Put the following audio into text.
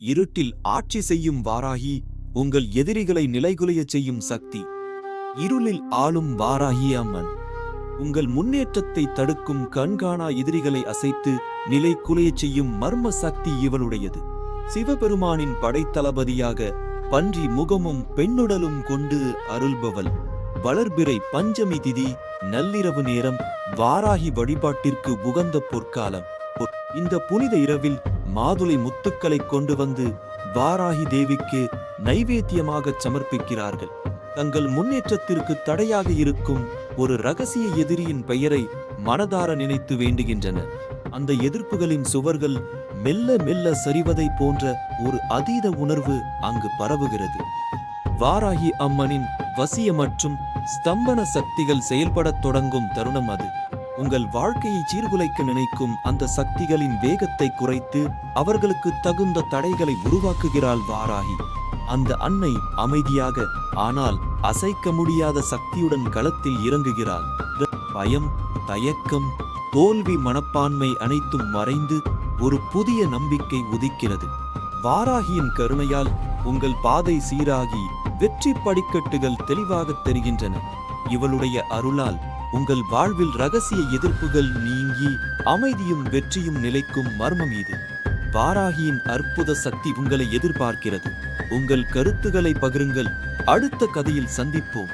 இருட்டில் ஆட்சி செய்யும் வாராகி, உங்கள் எதிரிகளை நிலைகுலையச் செய்யும் சக்தி. இருளில் ஆளும் வாராகி அம்மன், உங்கள் முன்னேற்றத்தை தடுக்கும் கண்காணா எதிரிகளை அசைத்து நிலை குலையச் செய்யும் மர்ம சக்தி இவளுடையது. சிவபெருமானின் படைத்தளபதியாக பன்றி முகமும் பெண்ணுடலும் கொண்டு அருள்பவள். வளர்பிறை பஞ்சமி திதி நள்ளிரவு நேரம் வாராகி வழிபாட்டிற்கு உகந்த பொற்காலம். இந்த புனித இரவில் மாதுளை முத்துக்களை கொண்டு வந்து வாராகி தேவிக்கு நைவேத்தியமாக சமர்ப்பிக்கிறார்கள். தங்கள் முன்னேற்றத்திற்கு தடையாக இருக்கும் ஒரு ரகசிய எதிரியின் பெயரை மனதார நினைத்து வேண்டுகின்றனர். அந்த எதிர்ப்புகளின் சுவர்கள் மெல்ல மெல்ல சரிவதை போன்ற ஒரு அதீத உணர்வு அங்கு பரவுகிறது. வாராகி அம்மனின் வசிய மற்றும் ஸ்தம்பன சக்திகள் செயல்படத் தொடங்கும் தருணம் அது. உங்கள் வாழ்க்கையை சீர்குலைக்க நினைக்கும் அந்த சக்திகளின் வேகத்தை குறைத்து அவர்களுக்கு தகுந்த தடைகளை உருவாக்குகிறாள் வாராகி. அந்த அன்னை அமைதியாக ஆனால் அசைக்க முடியாத சக்தியுடன் களத்தில் இறங்குகிறாள். பயம், தயக்கம், தோல்வி மனப்பான்மை அனைத்தும் மறைந்து ஒரு புதிய நம்பிக்கை உதிக்கிறது. வாராகியின் கருணையால் உங்கள் பாதை சீராகி வெற்றி படிக்கட்டுகள் தெளிவாக தெரிகின்றன. இவளுடைய அருளால் உங்கள் வாழ்வில் ரகசிய எதிர்ப்புகள் நீங்கி அமைதியும் வெற்றியும் நிலைக்கும் மர்மம் இது. வாராகியின் அற்புத சக்தி உங்களை எதிர்பார்க்கிறது. உங்கள் கருத்துக்களை பகிருங்கள். அடுத்த கதையில் சந்திப்போம்.